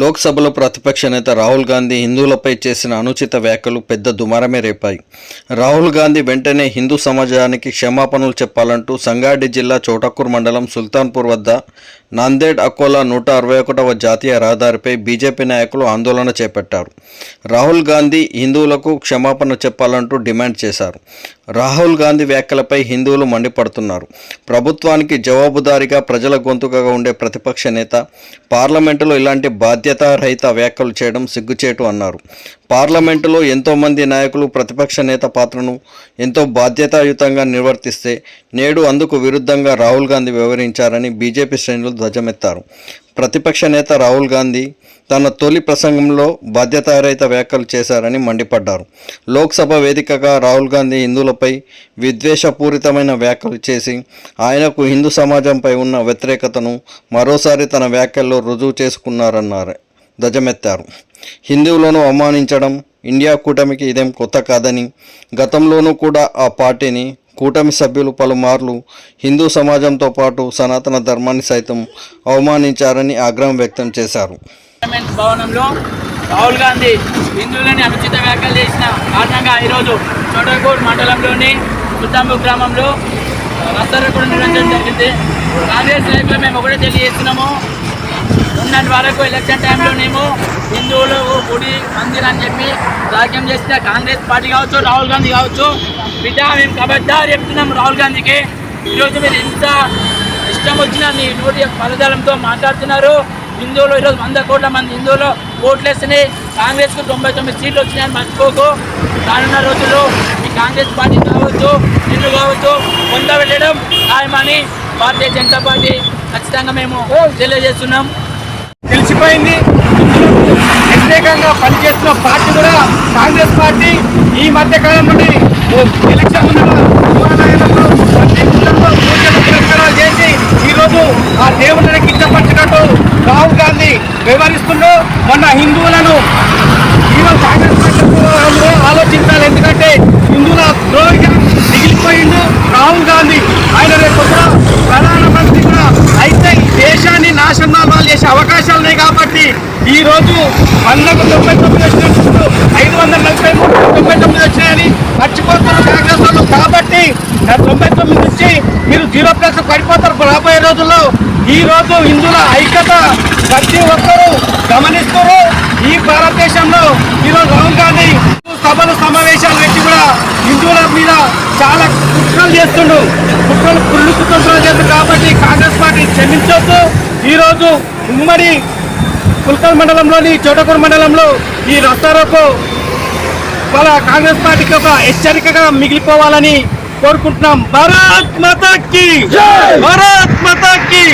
లోక్సభలో ప్రతిపక్ష నేత రాహుల్ గాంధీ హిందువులపై చేసిన అనుచిత వ్యాఖ్యలు పెద్ద దుమారమే రేపాయి. రాహుల్ గాంధీ వెంటనే హిందూ సమాజానికి క్షమాపణలు చెప్పాలంటూ సంగారెడ్డి జిల్లా చోటకూర్ మండలం సుల్తాన్పూర్ వద్ద నాందేడ్ అకోలా 161వ జాతీయ రహదారిపై బీజేపీ నాయకులు ఆందోళన చేపట్టారు. రాహుల్ గాంధీ హిందువులకు క్షమాపణ చెప్పాలంటూ డిమాండ్ చేశారు. రాహుల్ గాంధీ వ్యాఖ్యలపై హిందువులు మండిపడుతున్నారు. ప్రభుత్వానికి జవాబుదారీగా ప్రజల గొంతుకగా ఉండే ప్రతిపక్ష నేత పార్లమెంటులో ఇలాంటి బాధ్యతారహిత వ్యాఖ్యలు చేయడం సిగ్గుచేటు అన్నారు. పార్లమెంటులో ఎంతోమంది నాయకులు ప్రతిపక్ష నేత పాత్రను ఎంతో బాధ్యతాయుతంగా నిర్వర్తిస్తే నేడు అందుకు విరుద్ధంగా రాహుల్ గాంధీ వ్యవహరించారని బీజేపీ శ్రేణులు ధ్వజమెత్తారు. ప్రతిపక్ష నేత రాహుల్ గాంధీ తన తొలి ప్రసంగంలో బాధ్యతారహిత వ్యాఖ్యలు చేశారని మండిపడ్డారు. లోక్సభ వేదికగా రాహుల్ గాంధీ హిందువులపై విద్వేషపూరితమైన వ్యాఖ్యలు చేసి ఆయనకు హిందూ సమాజంపై ఉన్న వ్యతిరేకతను మరోసారి తన వ్యాఖ్యల్లో రుజువు చేసుకున్నారన్నారు. ధ్వజమెత్తారు. హిందువులను అవమానించడం ఇండియా కూటమికి ఇదేం కొత్త కాదని, గతంలోనూ కూడా ఆ పార్టీని కూటమి సభ్యులు పలుమార్లు హిందూ సమాజంతో పాటు సనాతన ధర్మాన్ని సైతం అవమానించారని ఆగ్రహం వ్యక్తం చేశారు. భవనంలో రాహుల్ గాంధీ హిందువులని అనుచిత వ్యాఖ్యలు చేసిన కారణంగా ఈరోజు చోటకూర్ మండలంలోని సుల్తాన్పూర్ గ్రామంలో రస్తారోకో నిర్వహించడం జరిగింది. కాంగ్రెస్ నాయకులు మేము ఒకటే తెలియజేస్తున్నాము, ఉన్నటి వరకు ఎలక్షన్ టైంలోనేమో హిందువులు గుడి మందిర్ అని చెప్పి రాజ్యం చేసిన కాంగ్రెస్ పార్టీ కావచ్చు, రాహుల్ గాంధీ కావచ్చు, బిడ్డ మేము కబడ్దారు చెప్తున్నాం రాహుల్ గాంధీకి. ఈరోజు మీరు ఎంత ఇష్టం వచ్చినా మీ నోటి పదజాలంతో మాట్లాడుతున్నారు. హిందువులు ఈరోజు 100 కోట్ల మంది హిందువులు ఓట్లు వేస్తున్నాయి. కాంగ్రెస్కు 99 సీట్లు వచ్చినాయని మర్చిపోకు. రానున్న రోజుల్లో ఈ కాంగ్రెస్ పార్టీ కావచ్చు, ఇల్లు కావచ్చు పొందబెట్టడం ఖాయమని భారతీయ జనతా పార్టీ ఖచ్చితంగా మేము తెలియజేస్తున్నాం. తెలిసిపోయింది. వ్యతిరేకంగా పనిచేస్తున్న పార్టీ కూడా కాంగ్రెస్ పార్టీ. ఈ మధ్య కాలంలో ఎలక్షన్ పురస్కారాలు చేసి ఈరోజు ఆ దేవుళ్ళని కించపరిచినట్టు రాహుల్ గాంధీ వ్యవహరిస్తుండో. మొన్న హిందువులను ఈరోజు కాంగ్రెస్ పార్టీ ఆలోచించాలి. ఎందుకంటే హిందువుల ద్రోహిగా మిగిలిపోయిండు రాహుల్ గాంధీ. ఆయన రేపు ప్రధానమంత్రి కూడా అయితే ఈ దేశాన్ని నాశనాలు చేసే అవకాశాలు ఉన్నాయి. కాబట్టి ఈరోజు 100కు 99 వచ్చినప్పుడు 543 వచ్చినాయని మర్చిపోతున్నారు కాంగ్రెస్ వాళ్ళు. కాబట్టి 99 నుంచి మీరు 0+ పడిపోతారు రాబోయే రోజుల్లో. ఈరోజు హిందువుల ఐక్యత ప్రతి ఒక్కరూ గమనిస్తారు. ఈ భారతదేశంలో ఈరోజు రాహుల్ గాంధీ సభలు సమావేశాలు పెట్టి కూడా హిందువుల మీద చాలా కుట్రలు చేస్తుండు. కుళ్ళు కుట్రలు చేస్తుంది. కాబట్టి కాంగ్రెస్ పార్టీ క్షమించొద్దు. ఈరోజు ఉమ్మడి పుల్కల్ మండలంలోని చోటకూర్ మండలంలో ఈ రస్తారోకో వాళ్ళ కాంగ్రెస్ పార్టీకి ఒక హెచ్చరికగా మిగిలిపోవాలని కోరుకుంటున్నాం. భారత్ మాతా కీ జై! భారత్ మాతా కీ